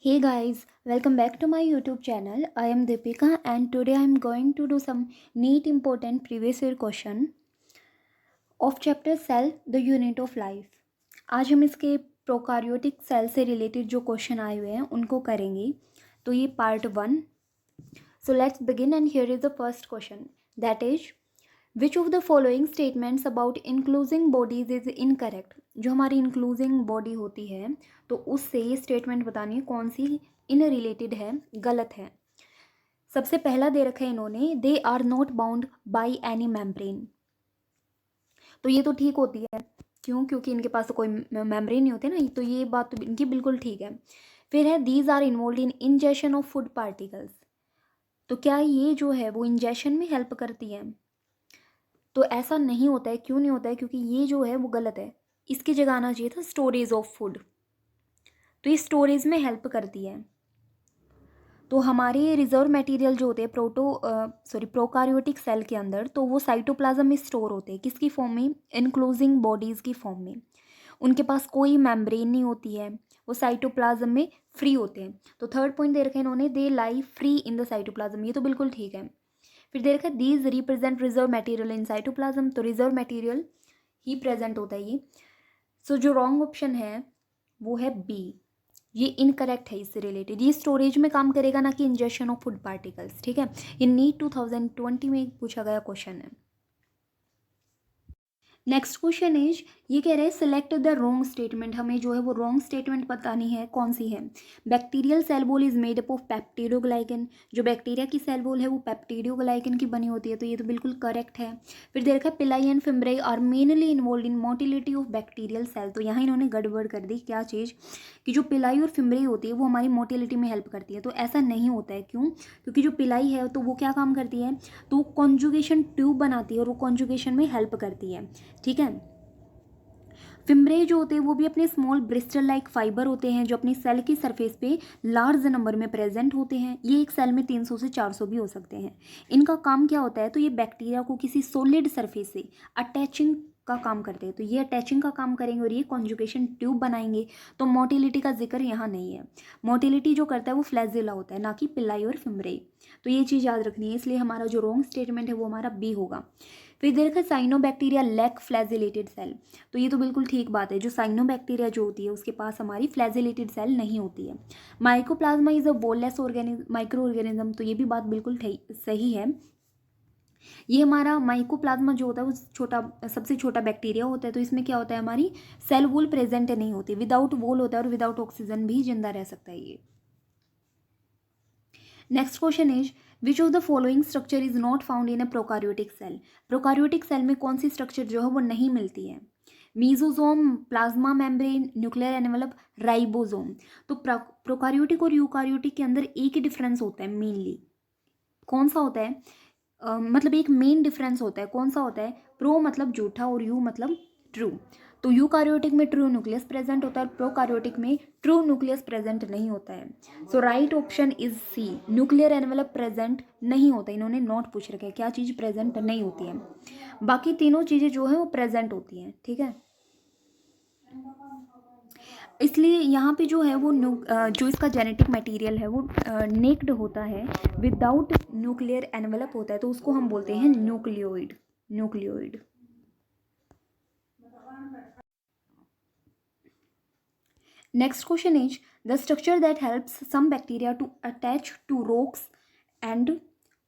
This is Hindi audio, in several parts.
Hey guys, welcome back to my YouTube channel. I am Deepika and today I am going to do some neat important previous year question of chapter Cell the Unit of Life. आज हम इसके प्रोकार्योटिक सेल से रिलेटेड जो क्वेश्चन आए हुए हैं उनको करेंगे. तो ये part 1. So let's begin and here is the first question, that is which of the following statements about including bodies is incorrect. जो हमारी इंक्लूजिंग बॉडी होती है तो उससे ये स्टेटमेंट बतानी है कौन सी इन रिलेटेड है, गलत है. सबसे पहला दे रखा है इन्होंने, they are not bound by any membrane. तो ये तो ठीक होती है. क्यों? क्योंकि इनके पास तो कोई मेम्ब्रेन नहीं होते ना, तो ये बात तो इनकी बिल्कुल ठीक है. फिर है these are involve in ingestion of food particles. तो क्या ये जो है वो इंजेशन में हेल्प करती है? तो ऐसा नहीं होता है. क्यों नहीं होता है? क्योंकि ये जो है वो गलत है. इसकी जगह आना चाहिए था स्टोरेज ऑफ फूड. तो ये स्टोरेज में हेल्प करती है. तो हमारे रिजर्व मटेरियल जो होते हैं प्रोकार्योटिक सेल के अंदर, तो वो साइटोप्लाज्म में स्टोर होते हैं. किसकी फॉर्म में? इनक्लोजिंग बॉडीज़ की फॉर्म में. उनके पास कोई मेम्ब्रेन नहीं होती है, वो साइटोप्लाज्म में फ्री होते हैं. तो थर्ड पॉइंट दे रखा है इन्होंने, दे लाई फ्री इन द साइटोप्लाज्म. ये तो बिल्कुल ठीक है. फिर दे रखा है these represent reserve material in cytoplasm. तो रिजर्व मटेरियल ही प्रेजेंट होता है ये. सो जो रॉन्ग ऑप्शन है वो है बी. ये इनकरेक्ट है इससे रिलेटेड. ये स्टोरेज में काम करेगा, ना कि इंजेक्शन ऑफ फूड पार्टिकल्स. ठीक है, ये नीट 2020 में पूछा गया क्वेश्चन है. नेक्स्ट क्वेश्चन इज, ये कह रहे हैं सिलेक्ट द रॉन्ग स्टेटमेंट. हमें जो है वो रॉन्ग स्टेटमेंट बतानी है. कौन सी है? Bacterial cell wall is made up of peptidoglycan. जो बैक्टीरिया की सेल वॉल है वो पेप्टिडोग्लाइकन की बनी होती है. तो ये तो बिल्कुल करेक्ट है. फिर दे रखा है pili and fimbriae are mainly involve in motility of bacterial cell. तो यहाँ इन्होंने गड़बड़ कर दी. क्या चीज़? कि जो पिलाई और फिम्ब्रे होती है वो हमारी मोटिलिटी में हेल्प करती है. तो ऐसा नहीं होता है. क्यों? क्योंकि जो पिलाई है तो वो क्या काम करती है? तो वो कॉन्जुगेशन ट्यूब बनाती है और वो कॉन्जुगेशन में हेल्प करती है. ठीक है. फिम्ब्रे जो होते हैं वो भी अपने स्मॉल ब्रिस्टल लाइक फाइबर होते हैं जो अपनी सेल की सरफेस पे लार्ज नंबर में प्रेजेंट होते हैं. ये एक सेल में 300 से 400 भी हो सकते हैं. इनका काम क्या होता है? तो ये बैक्टीरिया को किसी सॉलिड सरफेस से अटैचिंग का काम करते हैं. तो ये अटैचिंग का काम करेंगे और ये कॉन्जुगेशन ट्यूब बनाएंगे. तो मोटिलिटी का जिक्र यहाँ नहीं है. मोटिलिटी जो करता है वो फ्लैजिला होता है, ना कि पिलाई और फिम्ब्रे. तो ये चीज़ याद रखनी है. इसलिए हमारा जो रॉन्ग स्टेटमेंट है वो हमारा बी होगा. फिर देखा साइनोबैक्टीरिया लैक फ्लैजिलेटेड सेल. तो ये तो बिल्कुल ठीक बात है. जो साइनोबैक्टीरिया जो होती है उसके पास हमारी फ्लैजिलेटेड सेल नहीं होती है. Mycoplasma is a wall-less micro organism. तो ये भी बात बिल्कुल सही है. ये हमारा माइकोप्लाज्मा जो होता है वो सबसे छोटा बैक्टीरिया होता है. तो इसमें क्या होता है? हमारी सेल वॉल प्रेजेंट नहीं होती. विदाउट वॉल होता है और विदाउट ऑक्सीजन भी जिंदा रह सकता है ये. Next question is, which of the following structure is not found in a prokaryotic cell. Prokaryotic cell में कौन सी स्ट्रक्चर जो है वो नहीं मिलती है? Mesosome, plasma membrane, nuclear envelope, ribosome. तो प्रोकार्योटिक और यूकार्योटिक के अंदर एक ही डिफरेंस होता है मेनली. कौन सा होता है? मतलब एक मेन डिफरेंस होता है. कौन सा होता है? प्रो मतलब झूठा और यू मतलब ट्रू. तो यूकार्योटिक में ट्रू न्यूक्लियस प्रेजेंट होता है और प्रोकार्योटिक में ट्रू न्यूक्लियस प्रेजेंट नहीं होता है. So right option is C. Nuclear envelope present नहीं होता. इन्होंने नॉट पूछ रखा है क्या चीज़ प्रेजेंट नहीं होती है. बाकी तीनों चीज़ें जो है वो प्रेजेंट होती हैं. ठीक है, इसलिए यहाँ पे जो है वो जो इसका जेनेटिक मटेरियल है वो नेक्ड होता है, विदाउट न्यूक्लियर एनवेलप होता है. तो उसको हम बोलते हैं nucleoid. Nucleoid. Next question is, the structure that helps some bacteria to attach to rocks and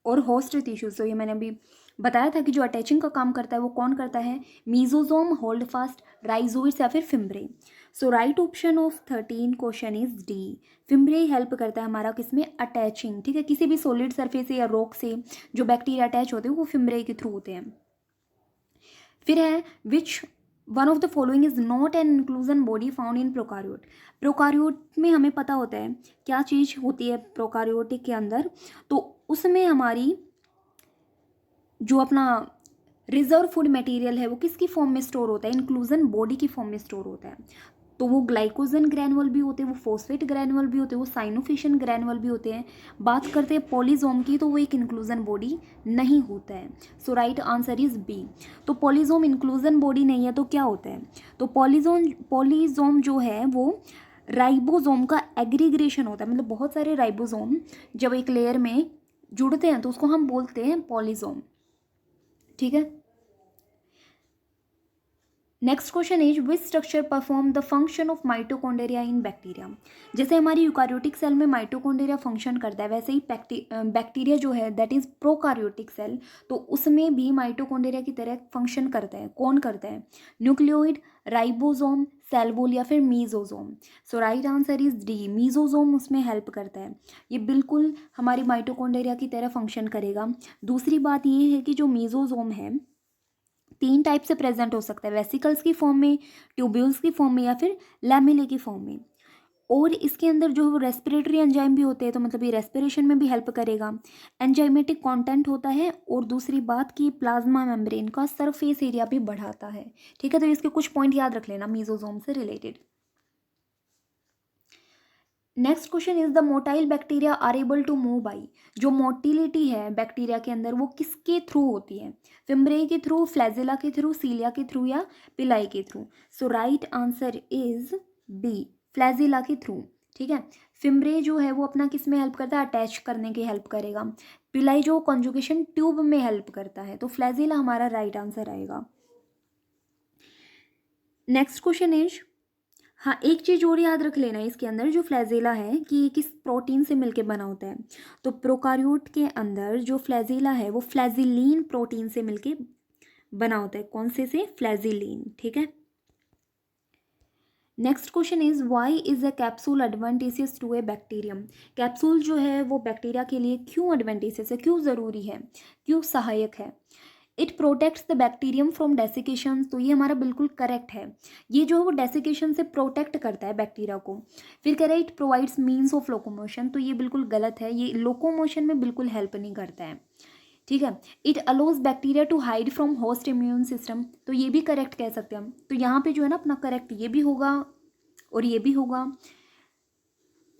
और होस्ट टिश्यूज. तो ये मैंने अभी बताया था कि जो अटैचिंग का काम करता है वो कौन करता है? मीजोजोम, होल्ड फास्ट, राइजोइड्स या फिर fimbriae. So right option of 13 question is D. Fimbriae help करता है हमारा किसमें? अटैचिंग. ठीक है, किसी भी सॉलिड सरफेस से या रॉक से जो बैक्टीरिया अटैच होते हैं वो फिम्ब्रे के थ्रू होते हैं. फिर है which one of the following is not an inclusion body found in prokaryote. Prokaryote में हमें पता होता है क्या चीज़ होती है प्रोकार्योटिक के अंदर. तो उसमें हमारी जो अपना रिजर्व फूड मटेरियल है वो किसकी फॉर्म में स्टोर होता है? इंक्लूजन बॉडी की फॉर्म में स्टोर होता है. तो वो ग्लाइकोजन ग्रैनुअल भी होते हैं, वो फोस्फेट ग्रैनुअल भी होते हैं, वो साइनोफिशियन ग्रैनुअल भी होते हैं. बात करते हैं पॉलीजोम की, तो वो एक इंक्लूजन बॉडी नहीं होता है. So right answer is B. तो पॉलीजोम इंक्लूजन बॉडी नहीं है तो क्या होता है? तो पॉलीजोम जो है वो राइबोसोम का एग्रीग्रेशन होता है, मतलब बहुत सारे राइबोसोम जब एक लेयर में जुड़ते हैं तो उसको हम बोलते हैं पॉलीसोम। ठीक है। Next question is which structure perform the function of mitochondria in bacteria. जैसे हमारी यूकारियोटिक सेल में माइटोकॉन्ड्रिया फंक्शन करता है, वैसे ही बैक्टीरिया जो है दैट इज प्रोकारियोटिक सेल, तो उसमें भी माइटोकॉन्ड्रिया की तरह फंक्शन करता है। कौन करता है? न्यूक्लियोइड, राइबोसोम, सेल वॉल या फिर mesosome. So right answer is D, mesosome उसमें हेल्प करता है। ये बिल्कुल हमारी माइटोकॉन्ड्रिया की तरह फंक्शन करेगा। दूसरी बात ये है कि जो मीजोसोम है 3 टाइप से प्रेजेंट हो सकता है, वेसिकल्स की फॉर्म में, ट्यूब्यूल्स की फॉर्म में या फिर लैमेले की फॉर्म में। और इसके अंदर जो रेस्पिरेटरी एंजाइम भी होते हैं, तो मतलब ये रेस्पिरेशन में भी हेल्प करेगा। एंजाइमेटिक कंटेंट होता है, और दूसरी बात कि प्लाज्मा मेम्ब्रेन का सरफेस एरिया भी बढ़ाता है। ठीक है, तो इसके कुछ पॉइंट याद रख लेना मीजोसोम से related. Next question is the motile bacteria are able to move by. जो मोटिलिटी है बैक्टीरिया के अंदर वो किसके थ्रू होती है? फिम्ब्रे के थ्रू, फ्लैजिला के थ्रू, सीलिया के थ्रू या पिलाई के through? So right answer is B, flagella के थ्रू। ठीक है। फिम्ब्रे जो है वो अपना किस में हेल्प करता है? अटैच करने की हेल्प करेगा। पिलाई जो कॉन्जुगेशन ट्यूब में हेल्प करता है, तो फ्लैजिला हमारा राइट आंसर आएगा। नेक्स्ट क्वेश्चन इज, हाँ एक चीज़ और याद रख लेना इसके अंदर, जो फ्लैजिला है कि ये किस प्रोटीन से मिलके बना होता है। तो प्रोकार्योट के अंदर जो फ्लैजिला है वो फ्लैजिलीन प्रोटीन से मिलके बना होता है। कौन से? फ्लैजिलीन। ठीक है। Next question is why is a capsule advantageous to a bacterium. Capsule जो है वो बैक्टीरिया के लिए क्यों एडवांटेजियस है, क्यों ज़रूरी है, क्यों सहायक है? It protects the bacterium from desiccation. तो ये हमारा बिल्कुल करेक्ट है। ये जो है वो डेसिकेशन से प्रोटेक्ट करता है बैक्टीरिया को। फिर कह रहा है it provides means of locomotion, तो ये बिल्कुल गलत है, ये लोकोमोशन में बिल्कुल हेल्प नहीं करता है। ठीक है। It allows bacteria to hide from host immune system, तो ये भी करेक्ट कह सकते हैं हम। तो यहाँ पे जो है ना अपना करेक्ट ये भी होगा और ये भी होगा।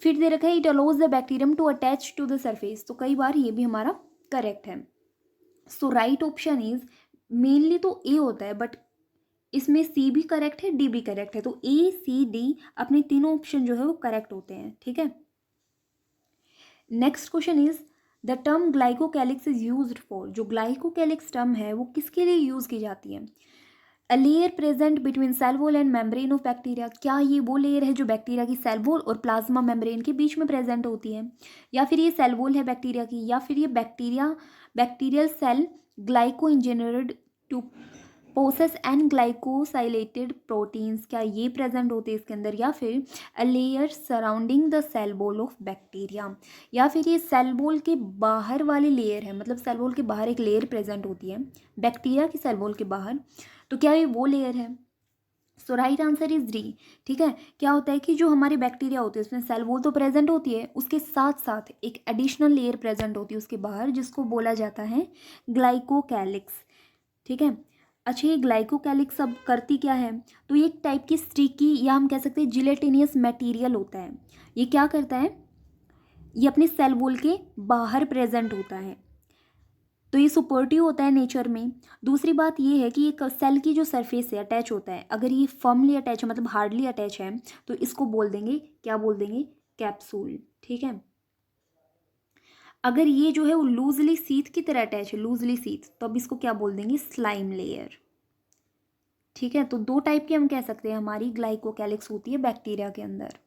फिर दे रखा है it allows the bacterium to attach to the surface, तो कई बार ये भी हमारा करेक्ट है। So right option is, mainly तो ए होता है बट इसमें सी भी करेक्ट है, डी भी करेक्ट है, तो ए सी डी अपने तीनों ऑप्शन जो है वो करेक्ट होते हैं। ठीक है। Next question is the term glycocalyx is used for. जो ग्लाइकोकैलिक्स टर्म है वो किसके लिए यूज की जाती है? A layer present between cell wall and membrane of bacteria. क्या ये वो लेयर है जो बैक्टीरिया की सेल वॉल और प्लाज्मा मेम्ब्रेन के बीच में प्रेजेंट होती है? या फिर ये सेल वॉल है बैक्टीरिया की, या फिर ये bacterial cell glyco engineered to possess and glycosylated proteins, क्या ये प्रेजेंट होते हैं इसके अंदर? या फिर a layer surrounding the cell wall of bacteria, या फिर ये सेल वॉल के बाहर वाली लेयर है, मतलब सेल वॉल के बाहर एक लेयर प्रेजेंट होती है बैक्टीरिया की सेल वॉल के बाहर, तो क्या ये वो लेयर है? So right answer is D. ठीक है। क्या होता है कि जो हमारे बैक्टीरिया होते हैं उसमें सेल वॉल तो प्रेजेंट होती है, उसके साथ साथ एक एडिशनल लेयर प्रेजेंट होती है उसके बाहर, जिसको बोला जाता है ग्लाइकोकैलिक्स। ठीक है। अच्छा, ये ग्लाइकोकैलिक्स अब करती क्या है? तो ये एक टाइप की स्टिकी या हम कह सकते हैं जिलेटिनियस मटेरियल होता है। ये क्या करता है? ये अपने सेल वॉल के बाहर प्रेजेंट होता है, तो ये सुपोर्टिव होता है नेचर में। दूसरी बात ये है कि ये सेल की जो सरफेस है अटैच होता है, अगर ये फर्मली अटैच है मतलब हार्डली अटैच है, तो इसको बोल देंगे, क्या बोल देंगे? कैप्सूल। ठीक है। अगर ये जो है वो लूजली सीथ की तरह अटैच है, लूजली सीथ, तो अब इसको क्या बोल देंगे? Slime layer. ठीक है। तो 2 टाइप की हम कह सकते हैं हमारी ग्लाइकोकैलिक्स होती है बैक्टीरिया के अंदर।